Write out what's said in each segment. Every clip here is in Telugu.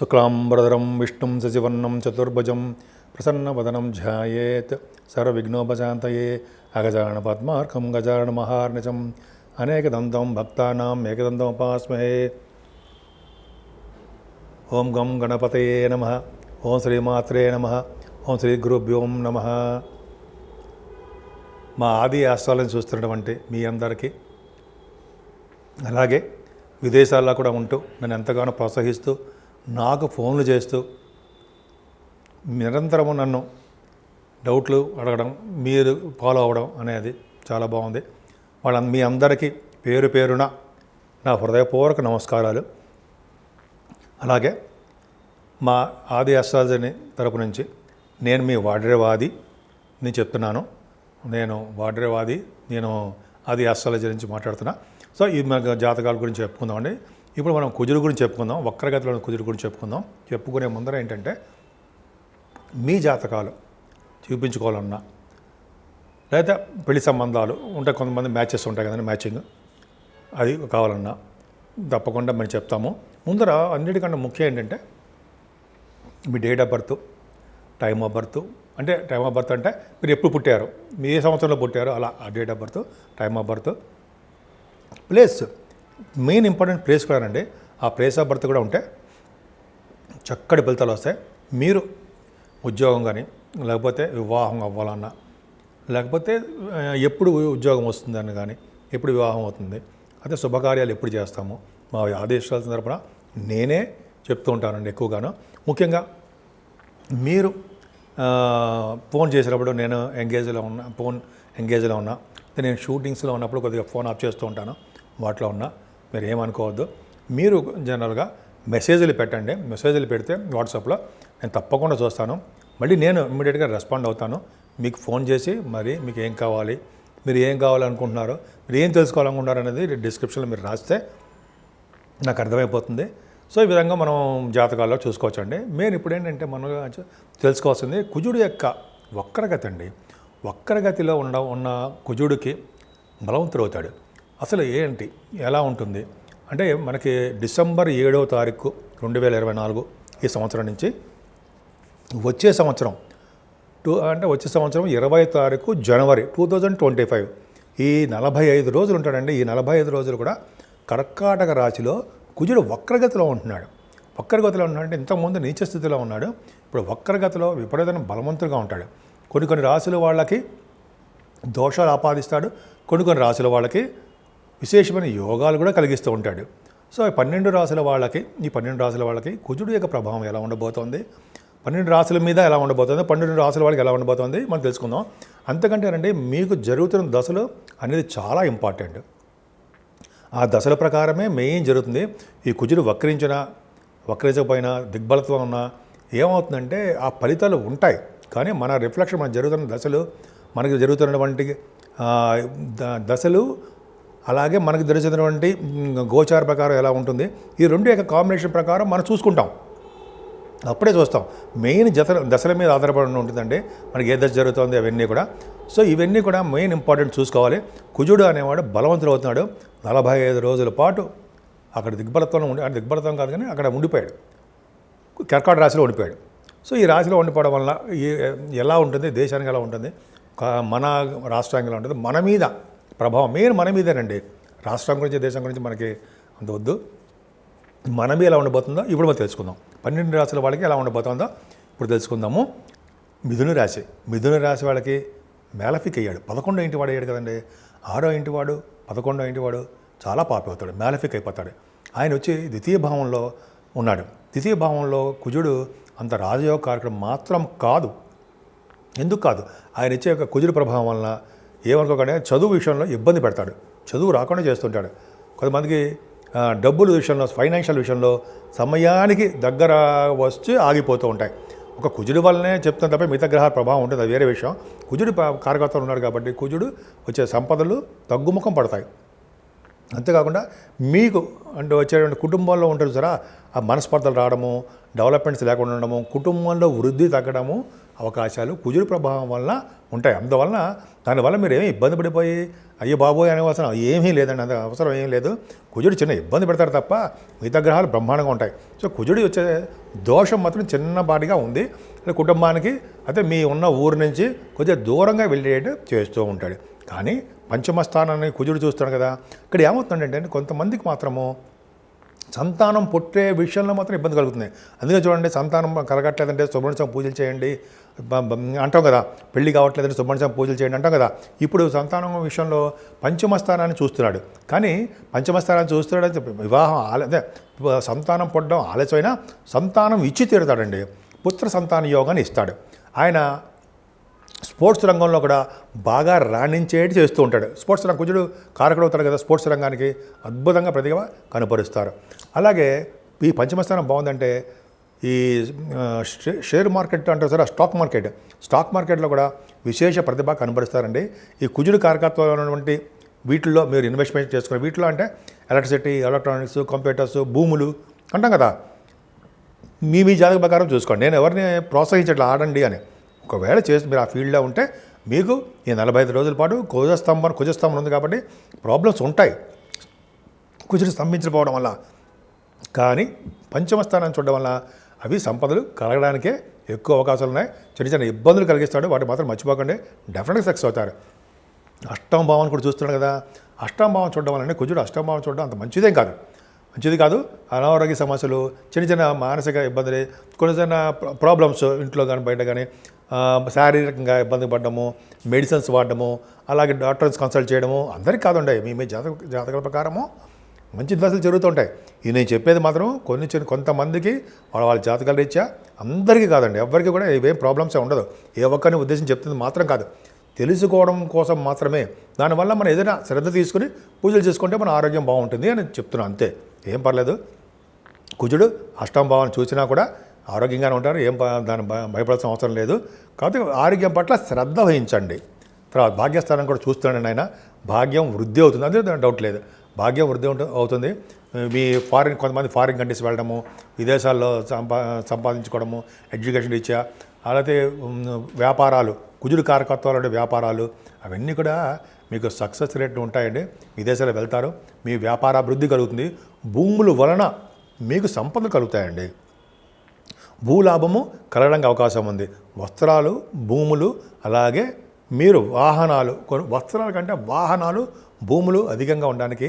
శుక్లాంబరధరం విష్ణుం శశివర్ణం చతుర్భుజం ప్రసన్నవదనం ధ్యాయేత్ సర్వవిఘ్నోపశాంతయే అగజానన పద్మార్కం గజానన మహార్నిశం అనేకదంతం భక్తానాం ఏకదంతం ఉపాస్మహే. ఓం గం గణపతయే నమః. ఓం శ్రీమాత్రే నమః. ఓం శ్రీ గురుభ్యోం నమః. మా ఆది ఆశ్రయాలను చూస్తున్నటువంటి మీ అందరికీ, అలాగే విదేశాల్లో కూడా ఉంటూ నన్ను ఎంతగానో ప్రోత్సహిస్తూ నాకు ఫోన్లు చేస్తూ నిరంతరము నన్ను డౌట్లు అడగడం, మీరు ఫాలో అవ్వడం అనేది చాలా బాగుంది. మీ అందరికీ పేరు పేరున నా హృదయపూర్వక నమస్కారాలు. అలాగే మా ఆది ఆస్ట్రాలజీ తరపు నుంచి నేను మీ వాడ్రేవాది నేను చెప్తున్నాను. నేను వాడ్రేవాది, నేను ఆది ఆస్ట్రాలజీ నుంచి మాట్లాడుతున్నా. సో ఈ మన జాతకాల గురించి చెప్పుకుందామండి. ఇప్పుడు మనం కుజుడు గురించి చెప్పుకుందాం, వక్రగతిలో కుజుడు గురించి చెప్పుకుందాం. చెప్పుకునే ముందర ఏంటంటే, మీ జాతకాలు చూపించుకోవాలన్నా, లేదా పెళ్లి సంబంధాలు ఉంటాయి, కొంతమంది మ్యాచెస్ ఉంటాయి కదండి, మ్యాచింగ్ అది కావాలన్నా తప్పకుండా మేము చెప్తాము. ముందర అన్నిటికన్నా ముఖ్యం ఏంటంటే మీ date of birth, time of birth. అంటే టైమ్ ఆఫ్ బర్త్ అంటే మీరు ఎప్పుడు పుట్టారు, మీ ఏ సంవత్సరంలో పుట్టారో అలా ఆ date of birth, time of birth, place, main important place కూడా అండి. ఆ ప్లేస్ ఆఫ్ బర్త్ కూడా ఉంటే చక్కటి ఫలితాలు వస్తాయి. మీరు ఉద్యోగం కానీ, లేకపోతే వివాహం అవ్వాలన్నా, లేకపోతే ఎప్పుడు ఉద్యోగం వస్తుందని కానీ, ఎప్పుడు వివాహం అవుతుంది, అదే శుభకార్యాలు ఎప్పుడు చేస్తాము, మా ఆదేశాల తరపున నేనే చెప్తూ ఉంటానండి ఎక్కువగాను. ముఖ్యంగా మీరు ఫోన్ చేసినప్పుడు నేను ఫోన్ ఎంగేజ్లో ఉన్నా, నేను షూటింగ్స్లో ఉన్నప్పుడు కొద్దిగా ఫోన్ ఆఫ్ చేస్తూ ఉంటాను. వాటిలో ఉన్నా మీరు ఏమనుకోవద్దు. మీరు జనరల్గా మెసేజ్లు పెట్టండి. మెసేజ్లు పెడితే వాట్సాప్లో నేను తప్పకుండా చూస్తాను. మళ్ళీ నేను ఇమ్మీడియట్గా రెస్పాండ్ అవుతాను. మీకు ఫోన్ చేసి మరి మీకు ఏం కావాలి, మీరు ఏం కావాలనుకుంటున్నారో, మీరు ఏం తెలుసుకోవాలనుకుంటున్నారు అనేది డిస్క్రిప్షన్లో మీరు రాస్తే నాకు అర్థమైపోతుంది. సో ఈ విధంగా మనం జాతకాల్లో చూసుకోవచ్చండి. మెయిన్ ఇప్పుడు ఏంటంటే మనం తెలుసుకోవాల్సింది కుజుడు యొక్క వక్రగతి అండి. వక్రగతిలో ఉన్న కుజుడికి బలవంతుడు అవుతాడు. అసలు ఏంటి, ఎలా ఉంటుంది అంటే, మనకి డిసెంబర్ 7వ తారీఖు 2024 ఈ సంవత్సరం నుంచి వచ్చే సంవత్సరం వచ్చే సంవత్సరం 20వ తారీఖు జనవరి 2025 ఈ 45 రోజులు ఉంటాడండి. ఈ 45 రోజులు కూడా కర్కాటక రాశిలో కుజుడు వక్రగతిలో ఉంటున్నాడు. వక్రగతిలో ఉన్నాడంటే ఇంతకుముందు నీచ స్థితిలో ఉన్నాడు, ఇప్పుడు వక్రగతిలో విపరీతమైన బలవంతుడుగా ఉంటాడు. కొన్ని రాశుల వాళ్ళకి దోషాలు ఆపాదిస్తాడు, కొన్ని రాశుల వాళ్ళకి విశేషమైన యోగాలు కూడా కలిగిస్తూ ఉంటాడు. సో ఈ 12 రాశుల వాళ్ళకి కుజుడు యొక్క ప్రభావం ఎలా ఉండబోతోంది, 12 రాశుల మీద ఎలా ఉండబోతుంది, 12 రాశుల వాళ్ళకి ఎలా ఉండబోతోంది మనం తెలుసుకుందాం. అంతకంటే రండి, మీకు జరుగుతున్న దశలు అనేది చాలా ఇంపార్టెంట్. ఆ దశల ప్రకారమే మెయిన్ జరుగుతుంది. ఈ కుజుడు వక్రించకపోయినా, దిగ్బలత్వం ఉన్నా ఏమవుతుందంటే ఆ ఫలితాలు ఉంటాయి. కానీ మన రిఫ్లెక్షన్, మనకు జరుగుతున్న దశలు, మనకి జరుగుతున్నటువంటి దశలు, అలాగే మనకు జరుగుతున్నటువంటి గోచార ప్రకారం ఎలా ఉంటుంది, ఈ రెండు యొక్క కాంబినేషన్ ప్రకారం మనం చూసుకుంటాం. అప్పుడే చూస్తాం. మెయిన్ దశల మీద ఆధారపడి ఉంటుందండి మనకి ఏ దశ జరుగుతుంది అవన్నీ కూడా. సో ఇవన్నీ కూడా మెయిన్ ఇంపార్టెంట్ చూసుకోవాలి. కుజుడు అనేవాడు బలవంతుడు అవుతున్నాడు. 45 రోజుల పాటు అక్కడ దిగ్బలత్వంలో దిగ్బలత్వం కాదు కానీ అక్కడ ఉండిపోయాడు, కర్కాటక రాశిలో ఉండిపోయాడు. సో ఈ రాశిలో ఉండిపోవడం వల్ల ఎలా ఉంటుంది, దేశానికి ఎలా ఉంటుంది, మన రాష్ట్రానికి ఎలా ఉంటుంది, మన మీద ప్రభావం మెయిన్ మన మీదేనండి. రాష్ట్రం గురించి, దేశం గురించి మనకి అంత వద్దు. మన మీద ఎలా ఉండబోతుందో ఇప్పుడు మనం తెలుసుకుందాం. 12 రాశుల వాళ్ళకి ఎలా ఉండబోతుందో ఇప్పుడు తెలుసుకుందాము. మిథున రాశి వాళ్ళకి మ్యాలఫిక్ అయ్యాడు. 11వ ఇంటి వాడు అయ్యాడు కదండి. 6వ ఇంటి వాడు, 11వ ఇంటి వాడు చాలా పాపి అవుతాడు, మ్యాలఫిక్ అయిపోతాడు. ఆయన వచ్చి ద్వితీయ భావంలో ఉన్నాడు. ద్వితీయ భావంలో కుజుడు అంత రాజయోగ కార్యక్రమం మాత్రం కాదు. ఎందుకు కాదు, ఆయన ఇచ్చే యొక్క కుజుడు ప్రభావం వలన ఏమనుకోకుండా చదువు విషయంలో ఇబ్బంది పెడతాడు, చదువు రాకుండా చేస్తుంటాడు. కొంతమందికి డబ్బుల విషయంలో, ఫైనాన్షియల్ విషయంలో సమయానికి దగ్గర వచ్చి ఆగిపోతూ ఉంటాయి. ఒక కుజుడు వల్లనే చెప్తాను తప్ప మిగతా గ్రహాల ప్రభావం ఉంటుంది, అది వేరే విషయం. కుజుడు కారకత్వం ఉన్నాడు కాబట్టి కుజుడు వచ్చే సంపదలు తగ్గుముఖం పడతాయి. అంతేకాకుండా మీకు అంటే వచ్చేటువంటి కుటుంబంలో ఉంటుంది సరే, ఆ మనస్పర్ధలు రావడము, డెవలప్మెంట్స్ లేకుండా ఉండడము, కుటుంబంలో వృద్ధి తగ్గడము అవకాశాలు కుజుడు ప్రభావం వల్ల ఉంటాయి. అందువలన దానివల్ల మీరు ఏమి ఇబ్బంది పడిపోయి అయ్యో బాబోయ్ అనే అవసరం ఏమీ లేదండి, అంత అవసరం ఏం లేదు. కుజుడు చిన్న ఇబ్బంది పెడతాడు తప్ప మిగతా గ్రహాలు బ్రహ్మాండంగా ఉంటాయి. సో కుజుడు వచ్చే దోషం మాత్రం చిన్నపాటిగా ఉంది. కుటుంబానికి అయితే మీ ఉన్న ఊరు నుంచి కొద్దిగా దూరంగా వెళ్ళేట్టు చేస్తూ ఉంటాడు. కానీ పంచమ స్థానాన్ని కుజుడు చూస్తాడు కదా, ఇక్కడ ఏమవుతుందంటే కొంతమందికి మాత్రము సంతానం పుట్టే విషయంలో మాత్రం ఇబ్బంది కలుగుతుంది. అందుకే చూడండి, సంతానం కలగట్లేదంటే సుబ్రహ్మణ్య స్వామి పూజలు చేయండి అంటాం కదా, పెళ్లి కావట్లేదంటే సుబ్రహ్మణ్య స్వామి పూజలు చేయండి అంటాం కదా. ఇప్పుడు సంతానం విషయంలో పంచమ స్థానాన్ని చూస్తున్నాడు. కానీ పంచమ స్థానాన్ని చూస్తున్నాడు, వివాహం అదే సంతానం పుట్టడం ఆలస్యమైనా సంతానం ఇచ్చి తీరుతాడండి. పుత్ర సంతాన యోగాన్ని ఇస్తాడు. ఆయన స్పోర్ట్స్ రంగంలో కూడా బాగా రాణించేటి చేస్తూ ఉంటాడు. స్పోర్ట్స్ రంగం కుజుడు కారకుడు అవుతాడు కదా, స్పోర్ట్స్ రంగానికి అద్భుతంగా ప్రతిభ కనపరుస్తారు. అలాగే ఈ పంచమస్థానం బాగుందంటే ఈ షేర్ మార్కెట్ అంటారు సార్, స్టాక్ మార్కెట్లో కూడా విశేష ప్రతిభ కనపరుస్తారండి. ఈ కుజుడు కారకత్వంలో ఉన్నటువంటి వీటిల్లో మీరు ఇన్వెస్ట్మెంట్ చేసుకునే వీటిలో అంటే ఎలక్ట్రిసిటీ, ఎలక్ట్రానిక్స్, కంప్యూటర్స్, భూములు అంటాం కదా. మీ జాతక ప్రకారం చూసుకోండి. నేను ఎవరిని ప్రోత్సహించట్లా ఆడండి అని. ఒకవేళ చేసి మీరు ఆ ఫీల్డ్లో ఉంటే మీకు ఈ 45 రోజుల పాటు కుజస్తంభం ఉంది కాబట్టి ప్రాబ్లమ్స్ ఉంటాయి కుజుడు స్తంభించకపోవడం వల్ల. కానీ పంచమ స్థానాన్ని చూడడం వల్ల అవి సంపదలు కలగడానికే ఎక్కువ అవకాశాలు ఉన్నాయి. చిన్న చిన్న ఇబ్బందులు కలిగిస్తాడు, వాటి మాత్రం మర్చిపోకండి, డెఫినెట్గా సక్సెస్ అవుతారు. అష్టమ భావం కూడా చూస్తున్నాడు కదా, అష్టమ భావం చూడడం వల్ల కుజుడు అష్టమ భావం చూడడం అంత మంచిది కాదు. అనారోగ్య సమస్యలు, చిన్న మానసిక ఇబ్బందులు, కొన్ని చిన్న ప్రాబ్లమ్స్ ఇంట్లో కానీ బయట కానీ, శారీరకంగా ఇబ్బంది పడడము, మెడిసిన్స్ వాడడము, అలాగే డాక్టర్స్ కన్సల్ట్ చేయడము అందరికీ కాదండి. మీ జాతకాల ప్రకారము మంచి దశలు జరుగుతుంటాయి. ఇది నేను చెప్పేది మాత్రం కొంతమందికి వాళ్ళ జాతకాల రీత్యా, అందరికీ కాదండి, ఎవరికి కూడా ఇవేం ప్రాబ్లమ్సే ఉండదు. ఏ ఒక్కరిని ఉద్దేశం చెప్తుంది మాత్రం కాదు, తెలుసుకోవడం కోసం మాత్రమే. దానివల్ల మనం ఏదైనా శ్రద్ధ తీసుకుని పూజలు చేసుకుంటే మన ఆరోగ్యం బాగుంటుంది అని చెప్తున్నాను, అంతే, ఏం పర్లేదు. కుజుడు అష్టమ భావాన్ని చూసినా కూడా ఆరోగ్యంగానే ఉంటారు, దాన్ని భయపడాల్సిన అవసరం లేదు. కాబట్టి ఆరోగ్యం పట్ల శ్రద్ధ వహించండి. తర్వాత భాగ్యస్థానం కూడా చూస్తున్నాడు ఆయన, భాగ్యం వృద్ధి అవుతుంది, అదే డౌట్ లేదు, భాగ్యం వృద్ధి అవుతుంది. మీ కొంతమంది ఫారిన్ కంట్రీస్ వెళ్ళడము, విదేశాల్లో సంపాదించుకోవడము, ఎడ్యుకేషన్ రీత్యా, అలాగే వ్యాపారాలు, కుజుడు కారకత్వాలు ఉండే వ్యాపారాలు, అవన్నీ కూడా మీకు సక్సెస్ రేట్లు ఉంటాయండి. విదేశాలు వెళ్తారు, మీ వ్యాపారాభివృద్ధి కలుగుతుంది. భూముల వలన మీకు సంపదలు కలుగుతాయండి, భూలాభము కలగడానికి అవకాశం ఉంది. వస్త్రాలు, భూములు, అలాగే మీరు వాహనాలు, వస్త్రాల కంటే వాహనాలు, భూములు అధికంగా ఉండడానికి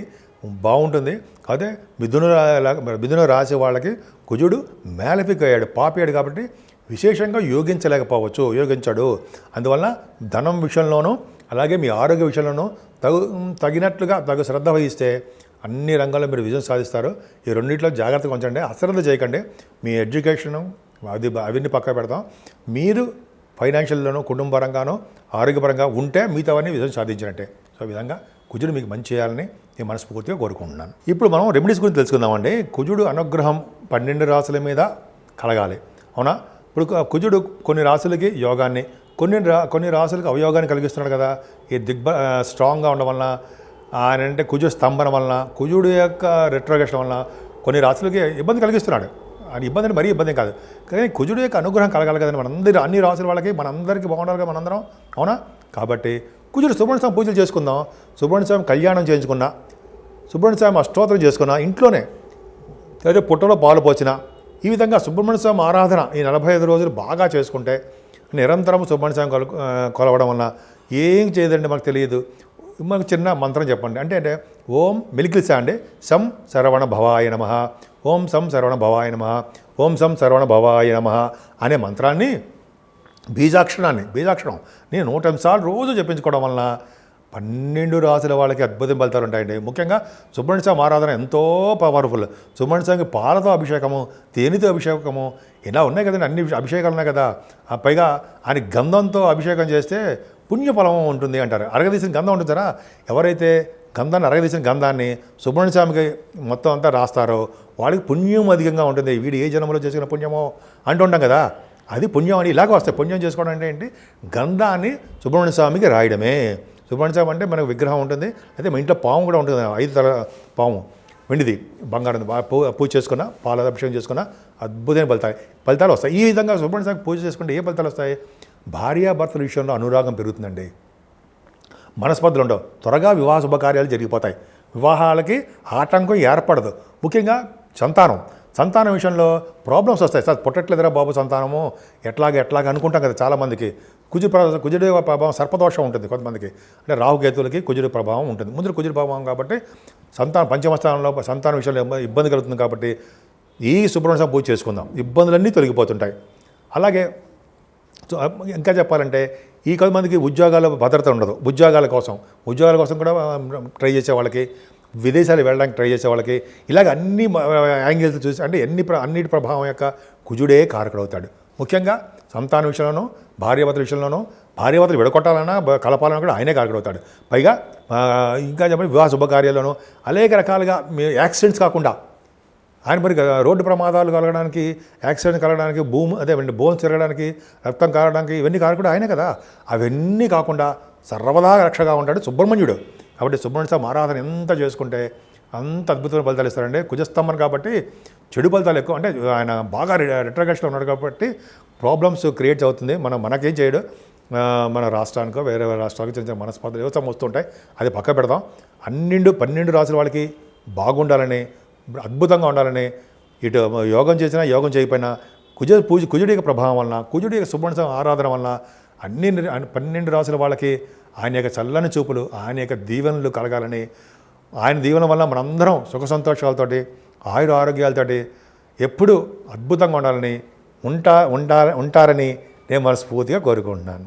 బాగుంటుంది. అదే మిథున రాశి వాళ్ళకి కుజుడు మేలఫిక్ అయ్యాడు, పాపేయాడు కాబట్టి విశేషంగా యోగించాడు. అందువల్ల ధనం విషయంలోనూ అలాగే మీ ఆరోగ్య విషయంలోనూ తగినట్లుగా శ్రద్ధ వహిస్తే అన్ని రంగాల్లో మీరు విజయం సాధిస్తారు. ఈ రెండింటిలో జాగ్రత్తగా ఉంచండి, అశ్రద్ధ చేయకండి. మీ ఎడ్యుకేషను అవన్నీ పక్క పెడతాం. మీరు ఫైనాన్షియల్లోనూ, కుటుంబపరంగానూ, ఆరోగ్యపరంగా ఉంటే మిగతావన్నీ విజయం సాధించినట్టే. సో ఈ విధంగా కుజుడు మీకు మంచి చేయాలని నేను మనస్ఫూర్తిగా కోరుకుంటున్నాను. ఇప్పుడు మనం రెమెడీస్ గురించి తెలుసుకుందామండి. కుజుడు అనుగ్రహం 12 రాశుల మీద కలగాలి, అవునా? ఇప్పుడు కుజుడు కొన్ని రాశులకి యోగాన్ని, కొన్ని రాశులకు అవయోగాన్ని కలిగిస్తున్నాడు కదా. ఈ స్ట్రాంగ్గా ఉండడం వలన, ఆయన అంటే కుజుడు స్తంభన వలన, కుజుడు యొక్క రెట్రోగేషన్ వలన కొన్ని రాశులకి ఇబ్బంది కలిగిస్తున్నాడు. అది ఇబ్బంది అంటే మరీ ఇబ్బంది కాదు, కానీ కుజుడు యొక్క అనుగ్రహం కలగాలి కదండి అన్ని రాశుల వాళ్ళకి, మనందరికీ బాగుండాలి కదా మనందరం, అవునా? కాబట్టి కుజుడు సుబ్రహ్మణ్య స్వామి పూజలు చేసుకుందాం, సుబ్రహ్మణ్య స్వామి కళ్యాణం చేయించుకున్నా, సుబ్రహ్మణ్య స్వామి అష్టోత్తరం చేసుకున్నా, ఇంట్లోనే లేదా పుట్టలో పాలు పోసిన, ఈ విధంగా సుబ్రహ్మణ్య స్వామి ఆరాధన ఈ 45 రోజులు బాగా చేసుకుంటే, నిరంతరం సుబ్రహ్మణ్య స్వామి కొలవడం వల్ల ఏం చేయదండి, మాకు తెలియదు. మాకు చిన్న మంత్రం చెప్పండి, అంటే ఓం మెలికిలిసా అండి, సం శరవణ భవాయ నమః, ఓం సం శరవణ భవాయ నమః, ఓం సం శరవణ భవాయ నమః అనే మంత్రాన్ని, బీజాక్షరం నేను 108 సార్లు రోజు చెప్పించుకోవడం వలన 12 రాశుల వాళ్ళకి అద్భుతం ఫలితాలు ఉంటాయండి. ముఖ్యంగా సుబ్రహ్మణ్య స్వామి ఆరాధన ఎంతో పవర్ఫుల్. సుబ్రహ్మణ్య స్వామికి పాలతో అభిషేకము, తేనెతో అభిషేకము, ఇలా ఉన్నాయి కదండి, అన్ని అభిషేకాలు ఉన్నాయి కదా. పైగా ఆయన గంధంతో అభిషేకం చేస్తే పుణ్యఫలం ఉంటుంది అంటారు. అరగదీసిన గంధం ఉంటుందా, ఎవరైతే అరగదీసిన గంధాన్ని సుబ్రహ్మణ్య స్వామికి మొత్తం అంతా రాస్తారో వాళ్ళకి పుణ్యం అధికంగా ఉంటుంది. వీడు ఏ జన్మలో చేసిన పుణ్యమో అంటుంటాం కదా, అది పుణ్యం అని ఇలాగ వస్తాయి. పుణ్యం చేసుకోవడం అంటే ఏంటి, గంధాన్ని సుబ్రహ్మణ్య స్వామికి రాయడమే. సుబ్రహ్మణ్య స్వామి అంటే మనకు విగ్రహం ఉంటుంది, అయితే మా ఇంట్లో పాము కూడా ఉంటుంది, 5 తల పాము, వెండిది, బంగారం, పూజ చేసుకున్న, పాల అభిషేకం చేసుకున్న అద్భుతమైన ఫలితాలు వస్తాయి. ఈ విధంగా సుబ్రహ్మణ్య స్వామికి పూజ చేసుకుంటే ఏ ఫలితాలు వస్తాయి? భార్యాభర్తల విషయంలో అనురాగం పెరుగుతుందండి, మనస్పర్ధలు ఉండవు, త్వరగా వివాహ శుభకార్యాలు జరిగిపోతాయి, వివాహాలకి ఆటంకం ఏర్పడదు. ముఖ్యంగా సంతానం విషయంలో ప్రాబ్లమ్స్ వస్తాయి. సార్ పుట్టట్లేదురా బాబు సంతానము, ఎట్లాగ అనుకుంటాం కదా చాలామందికి. కుజుడి ప్రభావం, సర్పదోషం ఉంటుంది కొంతమందికి, అంటే రాహుకేతులకి కుజుడి ప్రభావం ఉంటుంది. ముందు కుజుడి ప్రభావం కాబట్టి పంచమ స్థానంలో సంతానం విషయంలో ఇబ్బంది కలుగుతుంది. కాబట్టి ఈ సుబ్రహ్మణ్య స్వామి పూజ చేసుకుందాం, ఇబ్బందులన్నీ తొలగిపోతుంటాయి. అలాగే ఇంకా చెప్పాలంటే ఈ కొంతమందికి ఉద్యోగాల భద్రత ఉండదు, ఉద్యోగాల కోసం కూడా ట్రై చేసే వాళ్ళకి, విదేశాలు వెళ్ళడానికి ట్రై చేసే వాళ్ళకి, ఇలాగ అన్ని యాంగిల్స్ చూసి అంటే అన్నిటి ప్రభావం యొక్క కుజుడే కారకుడవుతాడు. ముఖ్యంగా సంతాన విషయంలోనూ, భార్యాభర్తల విషయంలోనూ, భార్యాభర్తలు విడగొట్టాలన్నా కలపాలన్నా కూడా ఆయనే కారకుడవుతాడు. పైగా ఇంకా చెప్పండి వివాహ శుభకార్యాల్లోనూ అనేక రకాలుగా యాక్సిడెంట్స్ కాకుండా ఆయన మరి రోడ్డు ప్రమాదాలు కలగడానికి, యాక్సిడెంట్ కలగడానికి, బోన్స్ తిరగడానికి, రక్తం కారడానికి, ఇవన్నీ కారకుడు ఆయనే కదా. అవన్నీ కాకుండా సర్వదా రక్షగా ఉంటాడు సుబ్రహ్మణ్యుడు. కాబట్టి సుబ్రహ్మణ్య స్వామి ఆరాధన ఎంత చేసుకుంటే అంత అద్భుతమైన ఫలితాలు ఇస్తారండి. కుజస్తంభం కాబట్టి చెడు ఫలితాలు ఎక్కువ, అంటే ఆయన బాగా రిట్రగేషన్లో ఉన్నాడు కాబట్టి ప్రాబ్లమ్స్ క్రియేట్ అవుతుంది. మనకేం చేయడు, మన రాష్ట్రానికో వేరే రాష్ట్రాలకు చిన్న చిన్న మనస్పర్ధలు వ్యవసాయం వస్తుంటాయి, అది పక్క పెడదాం. 12 రాసుల వాళ్ళకి బాగుండాలని, అద్భుతంగా ఉండాలని, ఇటు యోగం చేసినా యోగం చేయకపోయినా కుజుడి యొక్క ప్రభావం వలన, కుజుడి యొక్క సుబ్రహ్మణ్య స్వామి ఆరాధన వలన 12 రాసుల వాళ్ళకి ఆయన యొక్క చల్లని చూపులు, ఆయన యొక్క దీవెనలు కలగాలని, ఆయన దీవెన వల్ల మనందరం సుఖ సంతోషాలతోటి, ఆరోగ్యాలతోటి ఎప్పుడూ అద్భుతంగా ఉండాలని, ఉంటారని నేను మనస్ఫూర్తిగా కోరుకుంటున్నాను.